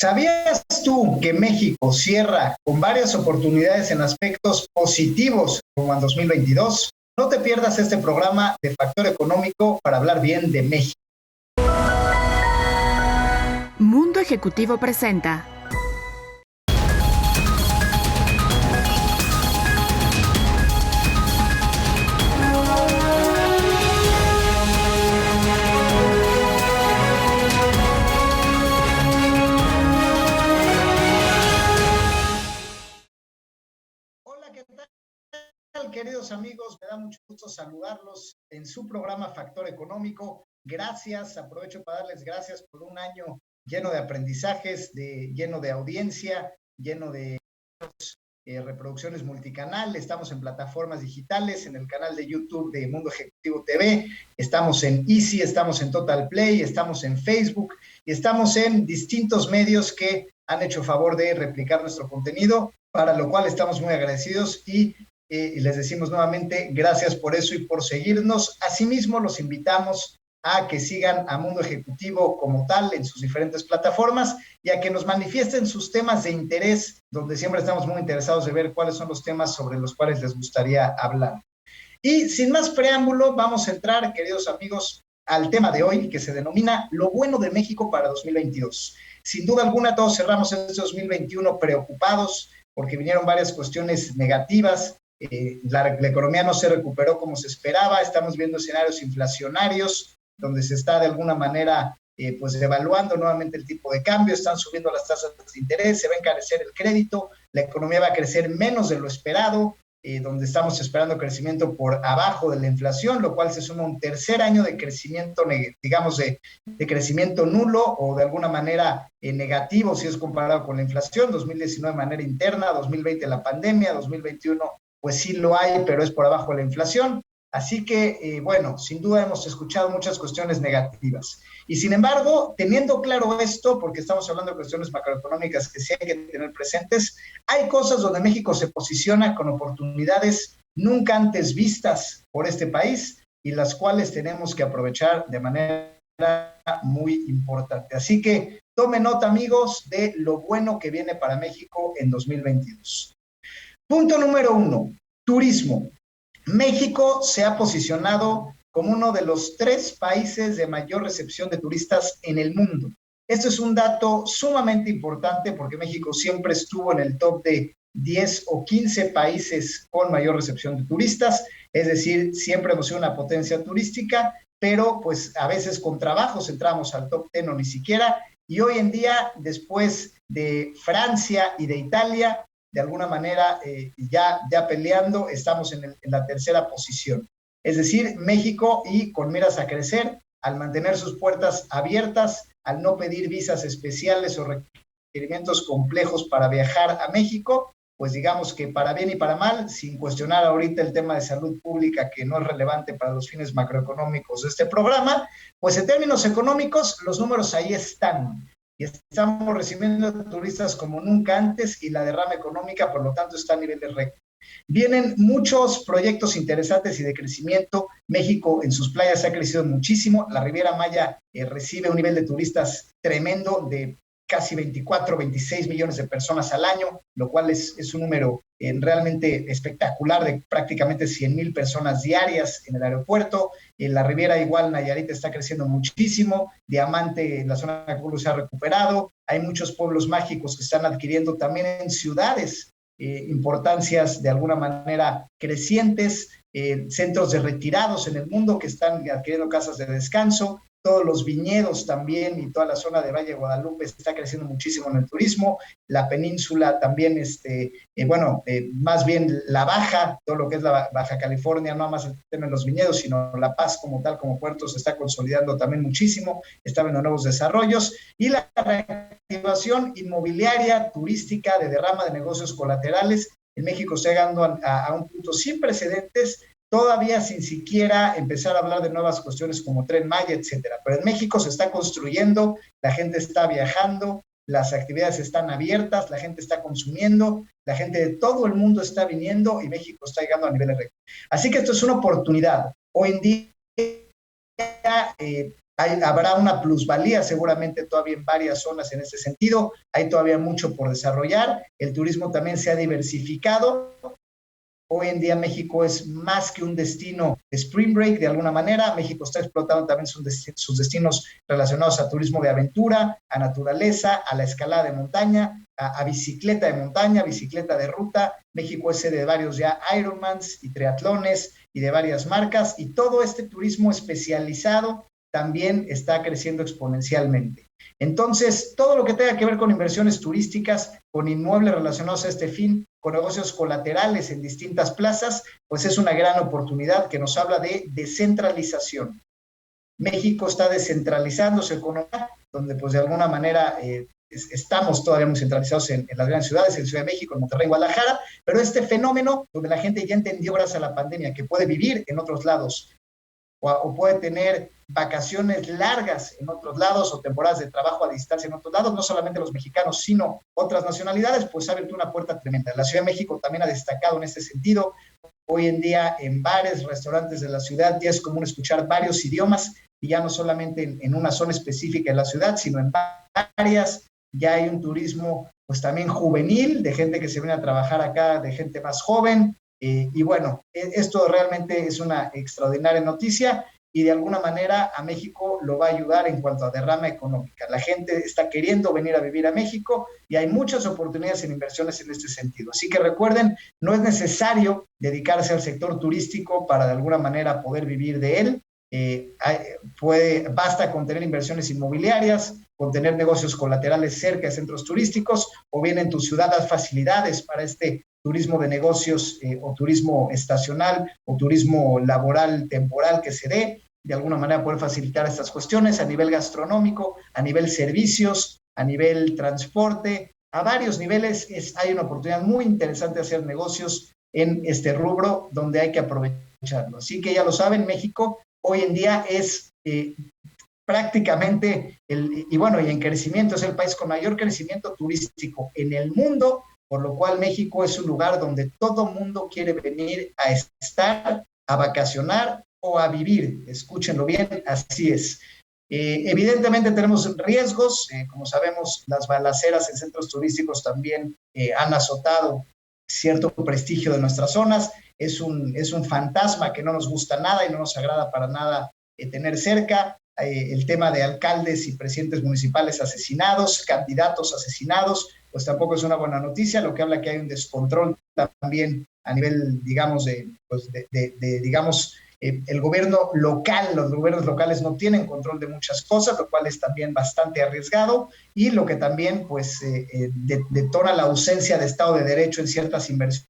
¿Sabías tú que México cierra con varias oportunidades en aspectos positivos como en 2022? No te pierdas este programa de Factor Económico para hablar bien de México. Mundo Ejecutivo presenta. Hola, ¿qué tal, queridos amigos? Me da mucho gusto saludarlos en su programa Factor Económico. Gracias, aprovecho para darles gracias por un año lleno de aprendizajes, lleno de audiencia, lleno de reproducciones multicanal. Estamos en plataformas digitales, en el canal de YouTube de Mundo Ejecutivo TV, estamos en Easy, estamos en Total Play, estamos en Facebook y estamos en distintos medios que han hecho favor de replicar nuestro contenido, para lo cual estamos muy agradecidos y les decimos nuevamente gracias por eso y por seguirnos. Asimismo, los invitamos a que sigan a Mundo Ejecutivo como tal en sus diferentes plataformas y a que nos manifiesten sus temas de interés, donde siempre estamos muy interesados de ver cuáles son los temas sobre los cuales les gustaría hablar. Y sin más preámbulo, vamos a entrar, queridos amigos, al tema de hoy, que se denomina Lo bueno de México para 2022. Sin duda alguna, todos cerramos este 2021 preocupados porque vinieron varias cuestiones negativas. La economía no se recuperó como se esperaba, estamos viendo escenarios inflacionarios, donde se está de alguna manera pues devaluando nuevamente el tipo de cambio, están subiendo las tasas de interés, se va a encarecer el crédito, la economía va a crecer menos de lo esperado, donde estamos esperando crecimiento por abajo de la inflación, lo cual se suma a un tercer año de crecimiento, digamos, de crecimiento nulo o de alguna manera negativo si es comparado con la inflación. 2019 de manera interna, 2020 la pandemia, 2021 pues sí lo hay, pero es por abajo de la inflación. Así que, bueno, sin duda hemos escuchado muchas cuestiones negativas. Y sin embargo, teniendo claro esto, porque estamos hablando de cuestiones macroeconómicas que sí hay que tener presentes, hay cosas donde México se posiciona con oportunidades nunca antes vistas por este país y las cuales tenemos que aprovechar de manera muy importante. Así que tomen nota, amigos, de lo bueno que viene para México en 2022. Punto número 1, turismo. México se ha posicionado como uno de los 3 países de mayor recepción de turistas en el mundo. Esto es un dato sumamente importante porque México siempre estuvo en el top de 10 o 15 países con mayor recepción de turistas, es decir, siempre hemos sido una potencia turística, pero pues a veces con trabajos entramos al top 10 o ni siquiera, y hoy en día, después de Francia y de Italia, de alguna manera ya peleando, estamos en la tercera posición. Es decir, México, y con miras a crecer, al mantener sus puertas abiertas, al no pedir visas especiales o requerimientos complejos para viajar a México, pues digamos que para bien y para mal, sin cuestionar ahorita el tema de salud pública, que no es relevante para los fines macroeconómicos de este programa, pues en términos económicos, los números ahí están. Y estamos recibiendo turistas como nunca antes y la derrama económica, por lo tanto, está a nivel de récord. Vienen muchos proyectos interesantes y de crecimiento. México en sus playas ha crecido muchísimo. La Riviera Maya recibe un nivel de turistas tremendo de casi 24, 26 millones de personas al año, lo cual es un número realmente espectacular de prácticamente 100,000 personas diarias en el aeropuerto. En la Riviera igual, Nayarit está creciendo muchísimo, Diamante en la zona de Acapulco se ha recuperado, hay muchos pueblos mágicos que están adquiriendo también en ciudades importancias de alguna manera crecientes, centros de retirados en el mundo que están adquiriendo casas de descanso, todos los viñedos también y toda la zona de Valle de Guadalupe está creciendo muchísimo en el turismo, la península también, más bien la Baja, todo lo que es la Baja California, no más el tema de los viñedos, sino La Paz como tal, como puerto, se está consolidando también muchísimo, está viendo nuevos desarrollos, y la reactivación inmobiliaria, turística, de derrama de negocios colaterales, en México está llegando a un punto sin precedentes, todavía sin siquiera empezar a hablar de nuevas cuestiones como Tren Maya, etcétera. Pero en México se está construyendo, la gente está viajando, las actividades están abiertas, la gente está consumiendo, la gente de todo el mundo está viniendo y México está llegando a niveles récord. Así que esto es una oportunidad. Hoy en día Habrá una plusvalía seguramente todavía en varias zonas en ese sentido, hay todavía mucho por desarrollar, el turismo también se ha diversificado. Hoy en día México es más que un destino de spring break de alguna manera. México está explotando también sus destinos relacionados a turismo de aventura, a naturaleza, a la escalada de montaña, a bicicleta de montaña, bicicleta de ruta. México es sede de varios ya Ironmans y triatlones y de varias marcas, y todo este turismo especializado también está creciendo exponencialmente. Entonces, todo lo que tenga que ver con inversiones turísticas, con inmuebles relacionados a este fin, con negocios colaterales en distintas plazas, pues es una gran oportunidad que nos habla de descentralización. México está descentralizando su economía, donde pues de alguna manera estamos todavía muy centralizados en las grandes ciudades, en Ciudad de México, en Monterrey, en Guadalajara, pero este fenómeno donde la gente ya entendió gracias a la pandemia que puede vivir en otros lados, o puede tener vacaciones largas en otros lados o temporadas de trabajo a distancia en otros lados, no solamente los mexicanos, sino otras nacionalidades, pues ha abierto una puerta tremenda. La Ciudad de México también ha destacado en este sentido. Hoy en día en bares, restaurantes de la ciudad ya es común escuchar varios idiomas, y ya no solamente en una zona específica de la ciudad, sino en varias. Ya hay un turismo pues también juvenil, de gente que se viene a trabajar acá, de gente más joven, y bueno, esto realmente es una extraordinaria noticia, y de alguna manera a México lo va a ayudar en cuanto a derrama económica. La gente está queriendo venir a vivir a México y hay muchas oportunidades en inversiones en este sentido. Así que recuerden, no es necesario dedicarse al sector turístico para de alguna manera poder vivir de él. Basta con tener inversiones inmobiliarias, con tener negocios colaterales cerca de centros turísticos, o bien en tu ciudad las facilidades para este turismo de negocios, o turismo estacional o turismo laboral temporal que se dé, de alguna manera poder facilitar estas cuestiones a nivel gastronómico, a nivel servicios, a nivel transporte, a varios niveles. Hay una oportunidad muy interesante de hacer negocios en este rubro donde hay que aprovecharlo. Así que ya lo saben, México hoy en día es prácticamente, y en crecimiento, es el país con mayor crecimiento turístico en el mundo, por lo cual México es un lugar donde todo mundo quiere venir a estar, a vacacionar o a vivir. Escúchenlo bien, así es. Evidentemente tenemos riesgos, como sabemos, las balaceras en centros turísticos también han azotado cierto prestigio de nuestras zonas. Es un fantasma que no nos gusta nada y no nos agrada para nada tener cerca. El tema de alcaldes y presidentes municipales asesinados, candidatos asesinados, pues tampoco es una buena noticia, lo que habla que hay un descontrol también a nivel, digamos, el gobierno local. Los gobiernos locales no tienen control de muchas cosas, lo cual es también bastante arriesgado, y lo que también pues detona la ausencia de Estado de Derecho en ciertas inversiones.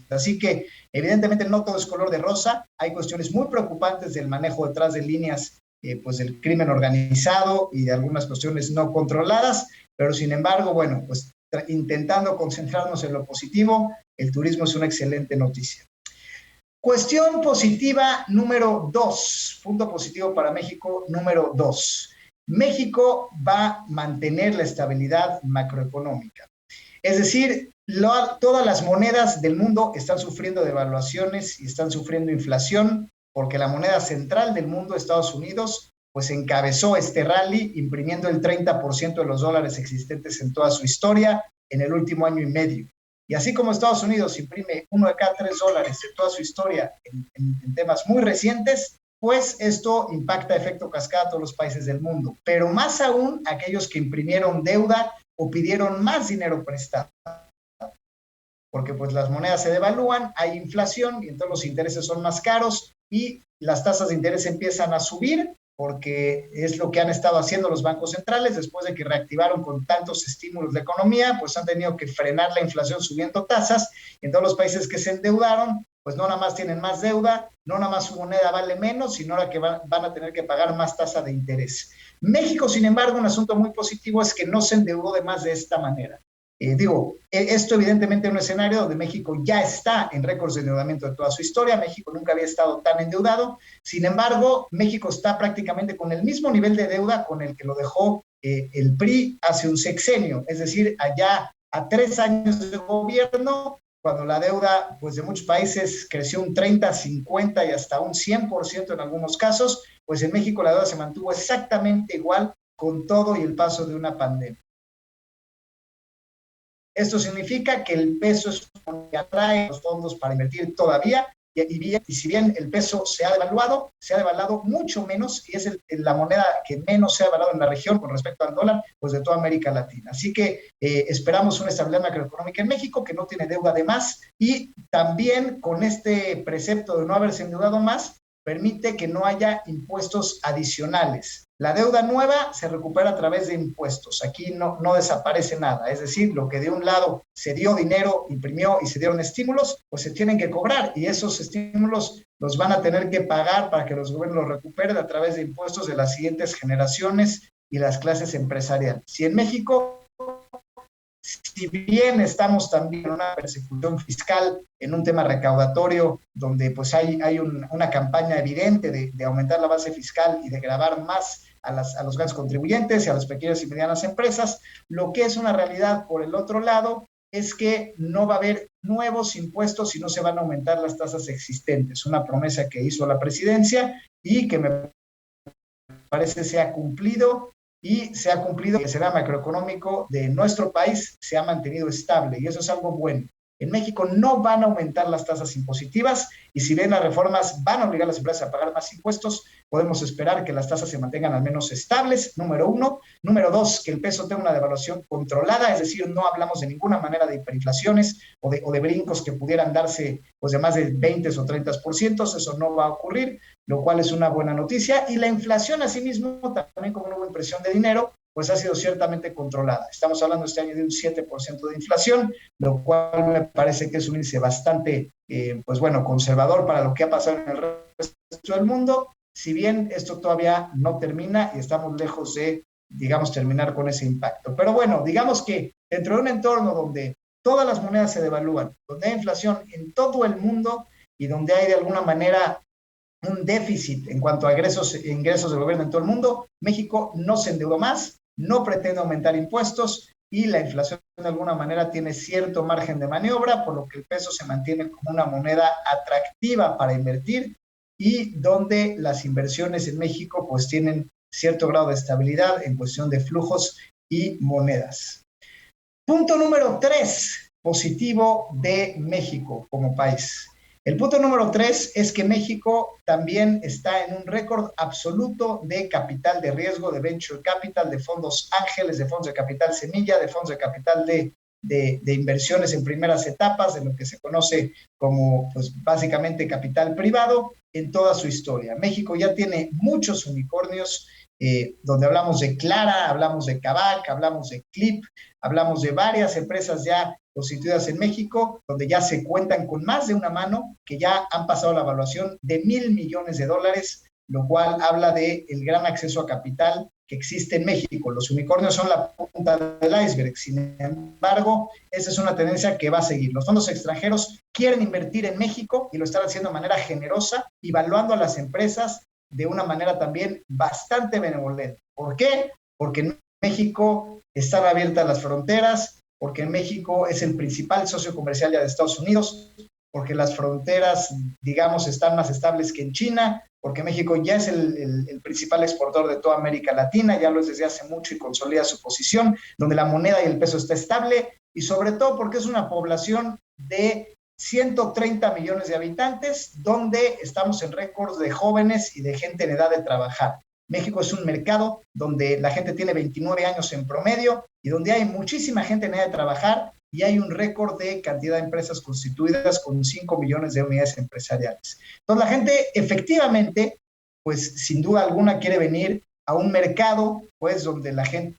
Así que evidentemente no todo es color de rosa, hay cuestiones muy preocupantes del manejo detrás de líneas, pues del crimen organizado y de algunas cuestiones no controladas, pero sin embargo, bueno, pues intentando concentrarnos en lo positivo, el turismo es una excelente noticia. Cuestión positiva número 2, punto positivo para México número 2. México va a mantener la estabilidad macroeconómica. Es decir, todas las monedas del mundo están sufriendo devaluaciones y están sufriendo inflación, porque la moneda central del mundo, Estados Unidos, pues encabezó este rally imprimiendo el 30% de los dólares existentes en toda su historia en el último año y medio. Y así como Estados Unidos imprime 1 de cada 3 dólares en toda su historia en temas muy recientes, pues esto impacta efecto cascada a todos los países del mundo, pero más aún aquellos que imprimieron deuda o pidieron más dinero prestado, porque pues las monedas se devalúan, hay inflación y entonces los intereses son más caros y las tasas de interés empiezan a subir, porque es lo que han estado haciendo los bancos centrales después de que reactivaron con tantos estímulos de economía, pues han tenido que frenar la inflación subiendo tasas. En todos los países que se endeudaron, pues no nada más tienen más deuda, no nada más su moneda vale menos, sino ahora que van a tener que pagar más tasa de interés. México, sin embargo, un asunto muy positivo es que no se endeudó de más de esta manera. Esto evidentemente es un escenario donde México ya está en récords de endeudamiento de toda su historia. México nunca había estado tan endeudado. Sin embargo, México está prácticamente con el mismo nivel de deuda con el que lo dejó el PRI hace un sexenio, es decir, allá a 3 años de gobierno, cuando la deuda pues de muchos países creció un 30, 50 y hasta un 100% en algunos casos, pues en México la deuda se mantuvo exactamente igual con todo y el paso de una pandemia. Esto significa que el peso es lo que atrae los fondos para invertir todavía, y si bien el peso se ha devaluado mucho menos, y es la moneda que menos se ha devaluado en la región con respecto al dólar, pues de toda América Latina. Así que esperamos una estabilidad macroeconómica en México, que no tiene deuda de más, y también con este precepto de no haberse endeudado más, permite que no haya impuestos adicionales. La deuda nueva se recupera a través de impuestos. Aquí no desaparece nada. Es decir, lo que de un lado se dio dinero, imprimió y se dieron estímulos, pues se tienen que cobrar, y esos estímulos los van a tener que pagar para que los gobiernos los recuperen a través de impuestos de las siguientes generaciones y las clases empresariales. Si en México, si bien estamos también en una persecución fiscal, en un tema recaudatorio, donde pues hay una campaña evidente de aumentar la base fiscal y de gravar más a los grandes contribuyentes y a las pequeñas y medianas empresas, lo que es una realidad por el otro lado es que no va a haber nuevos impuestos y no se van a aumentar las tasas existentes. Una promesa que hizo la presidencia y que me parece se ha cumplido, y se ha cumplido que el escenario macroeconómico de nuestro país se ha mantenido estable, y eso es algo bueno. En México no van a aumentar las tasas impositivas, y si bien las reformas van a obligar a las empresas a pagar más impuestos, podemos esperar que las tasas se mantengan al menos estables, número uno. Número dos, que el peso tenga una devaluación controlada, es decir, no hablamos de ninguna manera de hiperinflaciones o de brincos que pudieran darse pues de más de 20 o 30%, eso no va a ocurrir, lo cual es una buena noticia. Y la inflación asimismo, también como no hubo impresión de dinero, pues ha sido ciertamente controlada. Estamos hablando este año de un 7% de inflación, lo cual me parece que es un índice bastante, pues bueno, conservador para lo que ha pasado en el resto del mundo, si bien esto todavía no termina y estamos lejos de, digamos, terminar con ese impacto. Pero bueno, digamos que dentro de un entorno donde todas las monedas se devalúan, donde hay inflación en todo el mundo y donde hay de alguna manera un déficit en cuanto a ingresos del gobierno en todo el mundo, México no se endeudó más, no pretende aumentar impuestos, y la inflación de alguna manera tiene cierto margen de maniobra, por lo que el peso se mantiene como una moneda atractiva para invertir, y donde las inversiones en México pues tienen cierto grado de estabilidad en cuestión de flujos y monedas. Punto número 3, positivo de México como país. El punto número 3 es que México también está en un récord absoluto de capital de riesgo, de venture capital, de fondos ángeles, de fondos de capital semilla, de fondos de capital de inversiones en primeras etapas, de lo que se conoce como pues básicamente capital privado en toda su historia. México ya tiene muchos unicornios, donde hablamos de Clara, hablamos de Kavak, hablamos de Clip, hablamos de varias empresas ya constituidas en México, donde ya se cuentan con más de una mano, que ya han pasado la evaluación de $1,000 millones, lo cual habla de el gran acceso a capital que existe en México. Los unicornios son la punta del iceberg, sin embargo, esa es una tendencia que va a seguir. Los fondos extranjeros quieren invertir en México y lo están haciendo de manera generosa, evaluando a las empresas de una manera también bastante benevolente. ¿Por qué? Porque en México están abiertas las fronteras, porque en México es el principal socio comercial ya de Estados Unidos, porque las fronteras, digamos, están más estables que en China, porque México ya es el principal exportador de toda América Latina, ya lo es desde hace mucho y consolida su posición, donde la moneda y el peso está estable, y sobre todo porque es una población de 130 millones de habitantes, donde estamos en récords de jóvenes y de gente en edad de trabajar. México es un mercado donde la gente tiene 29 años en promedio y donde hay muchísima gente en edad de trabajar, y hay un récord de cantidad de empresas constituidas con 5 millones de unidades empresariales. Entonces la gente efectivamente, pues sin duda alguna quiere venir a un mercado pues donde la gente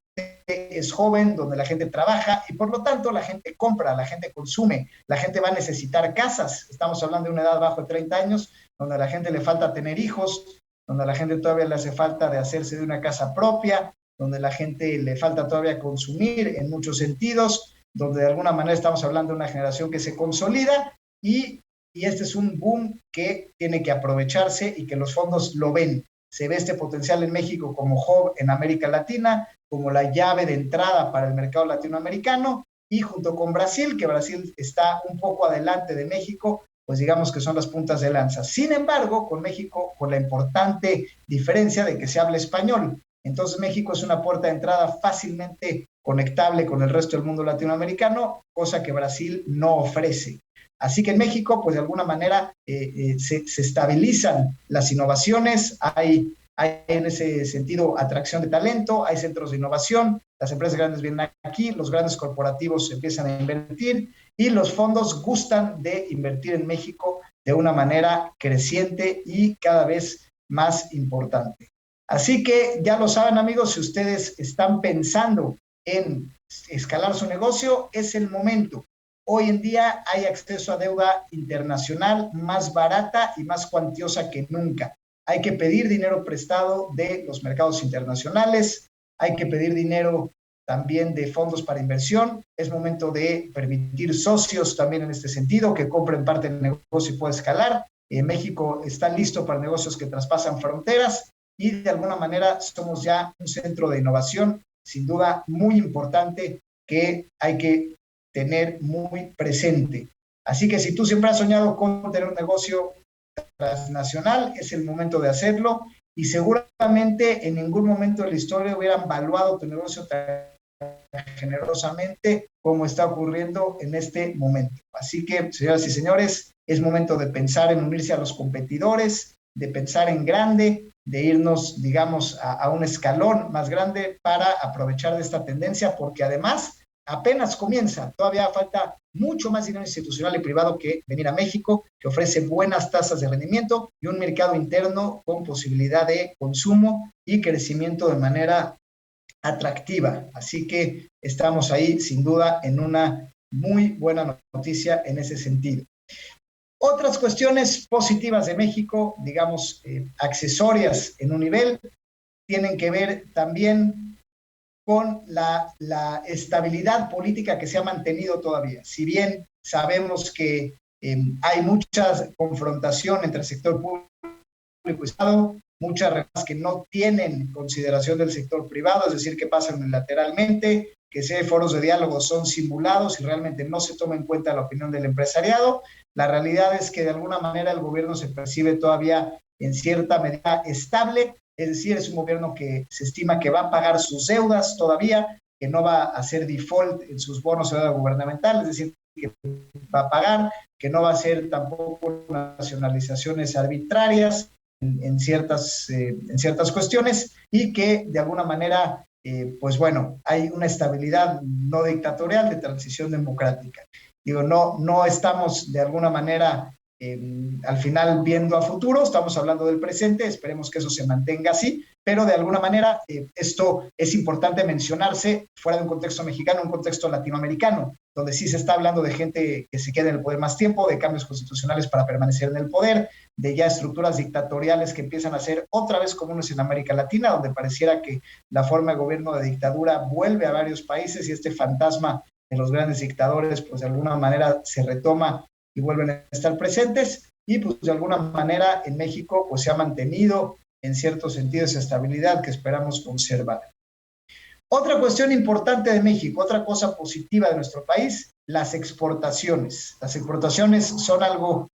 es joven, donde la gente trabaja y por lo tanto la gente compra, la gente consume, la gente va a necesitar casas. Estamos hablando de una edad bajo de 30 años, donde a la gente le falta tener hijos, donde a la gente todavía le hace falta de hacerse de una casa propia, donde a la gente le falta todavía consumir en muchos sentidos, donde de alguna manera estamos hablando de una generación que se consolida, y este es un boom que tiene que aprovecharse y que los fondos lo ven. Se ve este potencial en México como hub en América Latina, como la llave de entrada para el mercado latinoamericano, y junto con Brasil, que Brasil está un poco adelante de México, pues digamos que son las puntas de lanza. Sin embargo, con México, con la importante diferencia de que se habla español. Entonces México es una puerta de entrada fácilmente conectable con el resto del mundo latinoamericano, cosa que Brasil no ofrece. Así que en México, pues de alguna manera se estabilizan las innovaciones, hay en ese sentido atracción de talento, hay centros de innovación, las empresas grandes vienen aquí, los grandes corporativos empiezan a invertir y los fondos gustan de invertir en México de una manera creciente y cada vez más importante. Así que ya lo saben, amigos, si ustedes están pensando en escalar su negocio, es el momento. Hoy en día hay acceso a deuda internacional más barata y más cuantiosa que nunca. Hay que pedir dinero prestado de los mercados internacionales, hay que pedir dinero también de fondos para inversión. Es momento de permitir socios también en este sentido, que compren parte del negocio y pueda escalar. México está listo para negocios que traspasan fronteras y de alguna manera somos ya un centro de innovación, sin duda muy importante, que hay que tener muy presente. Así que si tú siempre has soñado con tener un negocio transnacional, es el momento de hacerlo y seguramente en ningún momento de la historia hubieran valuado tu negocio tan generosamente como está ocurriendo en este momento. Así que, señoras y señores, es momento de pensar en unirse a los competidores, de pensar en grande, de irnos, digamos, a un escalón más grande para aprovechar de esta tendencia, porque además apenas comienza, todavía falta mucho más dinero institucional y privado que venir a México, que ofrece buenas tasas de rendimiento y un mercado interno con posibilidad de consumo y crecimiento de manera atractiva. Así que estamos ahí sin duda en una muy buena noticia en ese sentido. Otras cuestiones positivas de México, digamos, accesorias en un nivel, tienen que ver también con la estabilidad política que se ha mantenido todavía. Si bien sabemos que hay mucha confrontación entre el sector público y Estado, muchas reglas que no tienen consideración del sector privado, es decir, que pasan unilateralmente, que si hay foros de diálogo son simulados y realmente no se toma en cuenta la opinión del empresariado. La realidad es que de alguna manera el gobierno se percibe todavía en cierta medida estable, es decir, es un gobierno que se estima que va a pagar sus deudas todavía, que no va a hacer default en sus bonos de deuda gubernamental, es decir, que va a pagar, que no va a hacer tampoco nacionalizaciones arbitrarias en ciertas cuestiones y que de alguna manera, pues bueno, hay una estabilidad no dictatorial de transición democrática. Digo, no estamos de alguna manera al final viendo a futuro, estamos hablando del presente, esperemos que eso se mantenga así, pero de alguna manera esto es importante mencionarse fuera de un contexto mexicano, un contexto latinoamericano, donde sí se está hablando de gente que se quede en el poder más tiempo, de cambios constitucionales para permanecer en el poder, de ya estructuras dictatoriales que empiezan a ser otra vez comunes en América Latina, donde pareciera que la forma de gobierno de dictadura vuelve a varios países y este fantasma de los grandes dictadores, pues de alguna manera se retoma y vuelven a estar presentes, y pues de alguna manera en México pues se ha mantenido en cierto sentido esa estabilidad que esperamos conservar. Otra cuestión importante de México, otra cosa positiva de nuestro país, las exportaciones. Las exportaciones son algo,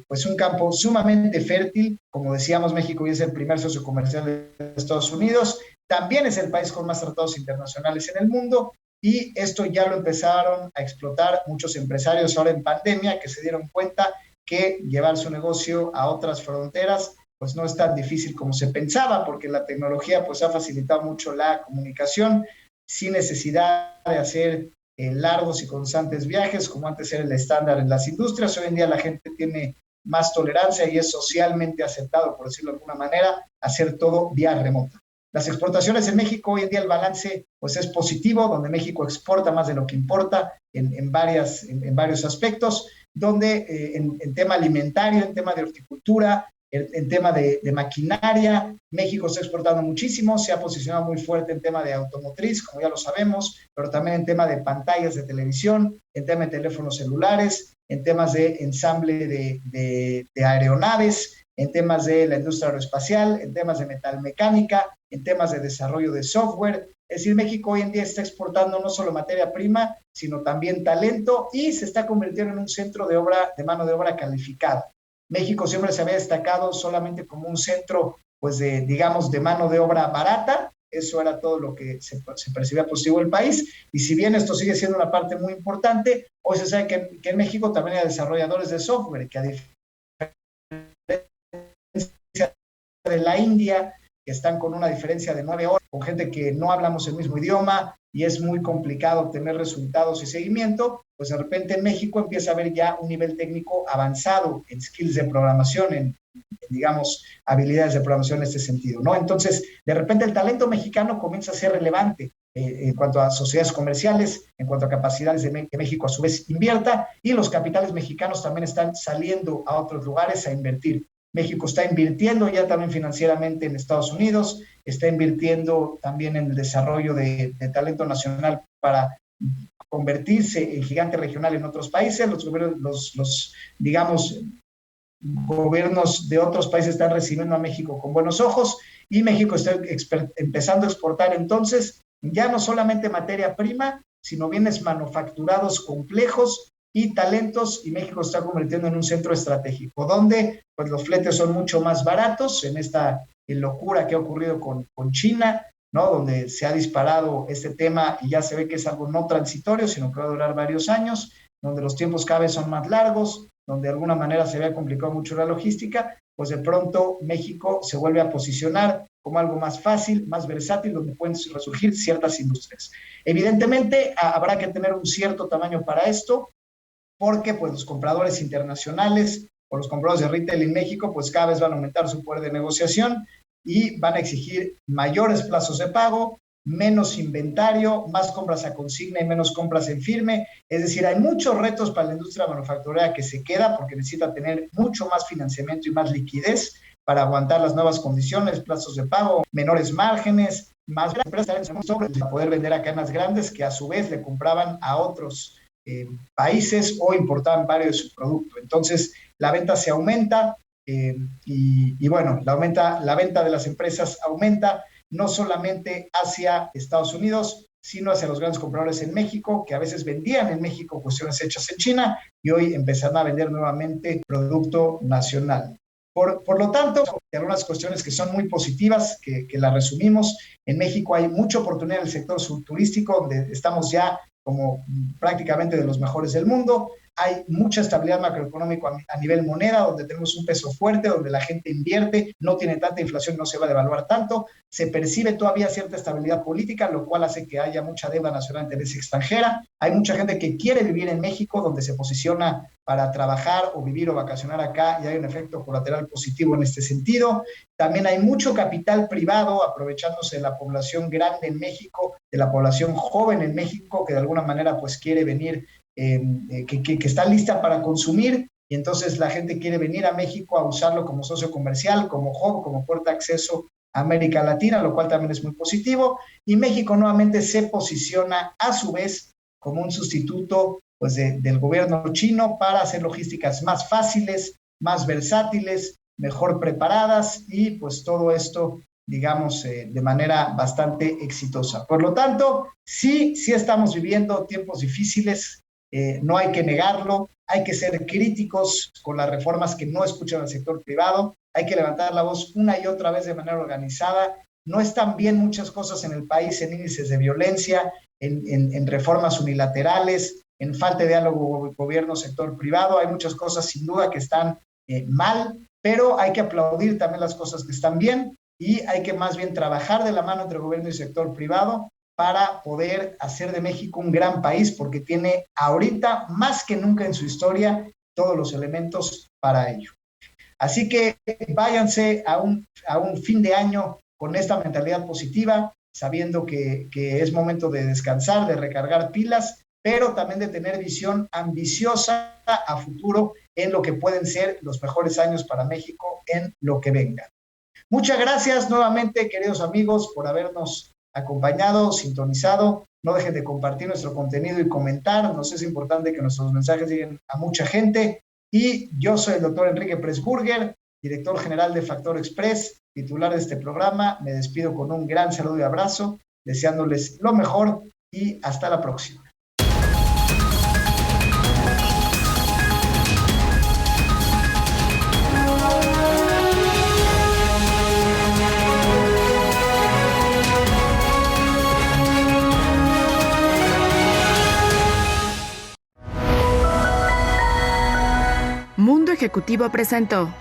pues un campo sumamente fértil. Como decíamos, México hoy es el primer socio comercial de Estados Unidos, también es el país con más tratados internacionales en el mundo, y esto ya lo empezaron a explotar muchos empresarios ahora en pandemia, que se dieron cuenta que llevar su negocio a otras fronteras pues no es tan difícil como se pensaba, porque la tecnología pues ha facilitado mucho la comunicación sin necesidad de hacer largos y constantes viajes, como antes era el estándar en las industrias. Hoy en día la gente tiene más tolerancia y es socialmente aceptado, por decirlo de alguna manera, hacer todo vía remota. Las exportaciones en México, hoy en día el balance pues es positivo, donde México exporta más de lo que importa en varios aspectos, donde en tema alimentario, en tema de horticultura, en tema de maquinaria, México está exportando muchísimo, se ha posicionado muy fuerte en tema de automotriz, como ya lo sabemos, pero también en tema de pantallas de televisión, en tema de teléfonos celulares, en temas de ensamble de aeronaves, en temas de la industria aeroespacial, en temas de metalmecánica, en temas de desarrollo de software. Es decir, México hoy en día está exportando no solo materia prima, sino también talento y se está convirtiendo en un centro de mano de obra calificada. México siempre se había destacado solamente como un centro, pues, digamos, de mano de obra barata. Eso era todo lo que se percibía positivo del país. Y si bien esto sigue siendo una parte muy importante, hoy se sabe que en México también hay desarrolladores de software, que a diferencia de la India, que están con una diferencia de 9 horas, con gente que no hablamos el mismo idioma y es muy complicado obtener resultados y seguimiento, pues de repente en México empieza a haber ya un nivel técnico avanzado en skills de programación, en digamos, habilidades de programación en este sentido, ¿no? Entonces, de repente el talento mexicano comienza a ser relevante en cuanto a sociedades comerciales, en cuanto a capacidades que México a su vez invierta, y los capitales mexicanos también están saliendo a otros lugares a invertir. México está invirtiendo ya también financieramente en Estados Unidos, está invirtiendo también en el desarrollo de talento nacional para convertirse en gigante regional en otros países. Los digamos, gobiernos de otros países están recibiendo a México con buenos ojos y México está empezando a exportar entonces ya no solamente materia prima, sino bienes manufacturados complejos y talentos, y México se está convirtiendo en un centro estratégico, donde pues los fletes son mucho más baratos en esta locura que ha ocurrido con China, ¿no? Donde se ha disparado este tema y ya se ve que es algo no transitorio, sino que va a durar varios años, donde los tiempos cada vez son más largos, donde de alguna manera se había complicado mucho la logística, pues de pronto México se vuelve a posicionar como algo más fácil, más versátil, donde pueden resurgir ciertas industrias. Evidentemente, habrá que tener un cierto tamaño para esto, porque pues los compradores internacionales o los compradores de retail en México pues cada vez van a aumentar su poder de negociación y van a exigir mayores plazos de pago, menos inventario, más compras a consigna y menos compras en firme. Es decir, hay muchos retos para la industria manufacturera que se queda porque necesita tener mucho más financiamiento y más liquidez para aguantar las nuevas condiciones, plazos de pago, menores márgenes, más empresas para poder vender a cadenas grandes que a su vez le compraban a otros países o importaban varios de su producto. Entonces, la venta se aumenta y bueno, la venta de las empresas aumenta no solamente hacia Estados Unidos, sino hacia los grandes compradores en México, que a veces vendían en México cuestiones hechas en China y hoy empezarán a vender nuevamente producto nacional. Por lo tanto, hay algunas cuestiones que son muy positivas, que las resumimos. En México hay mucha oportunidad en el sector turístico, donde estamos ya como prácticamente de los mejores del mundo. Hay mucha estabilidad macroeconómica a nivel moneda, donde tenemos un peso fuerte, donde la gente invierte, no tiene tanta inflación, no se va a devaluar tanto, se percibe todavía cierta estabilidad política, lo cual hace que haya mucha deuda nacional de interés extranjera. Hay mucha gente que quiere vivir en México, donde se posiciona para trabajar o vivir o vacacionar acá, y hay un efecto colateral positivo en este sentido. También hay mucho capital privado aprovechándose de la población grande en México, de la población joven en México, que de alguna manera pues quiere venir, que está lista para consumir, y entonces la gente quiere venir a México a usarlo como socio comercial, como hub, como puerta de acceso a América Latina, lo cual también es muy positivo, y México nuevamente se posiciona a su vez como un sustituto pues, del gobierno chino para hacer logísticas más fáciles, más versátiles, mejor preparadas, y pues todo esto digamos, de manera bastante exitosa. Por lo tanto, sí estamos viviendo tiempos difíciles, no hay que negarlo, hay que ser críticos con las reformas que no escuchan al sector privado, hay que levantar la voz una y otra vez de manera organizada. No están bien muchas cosas en el país, en índices de violencia, en reformas unilaterales, en falta de diálogo gobierno-sector privado. Hay muchas cosas sin duda que están mal, pero hay que aplaudir también las cosas que están bien y hay que más bien trabajar de la mano entre gobierno y sector privado para poder hacer de México un gran país, porque tiene ahorita, más que nunca en su historia, todos los elementos para ello. Así que váyanse a un fin de año con esta mentalidad positiva, sabiendo que es momento de descansar, de recargar pilas, pero también de tener visión ambiciosa a futuro en lo que pueden ser los mejores años para México en lo que venga. Muchas gracias nuevamente, queridos amigos, por habernos acompañado, sintonizado. No dejen de compartir nuestro contenido y comentar. Nos es importante que nuestros mensajes lleguen a mucha gente. Y yo soy el doctor Enrique Pressburger. director general de Factor Express, titular de este programa. Me despido con un gran saludo y abrazo, deseándoles lo mejor y hasta la próxima. Mundo Ejecutivo presentó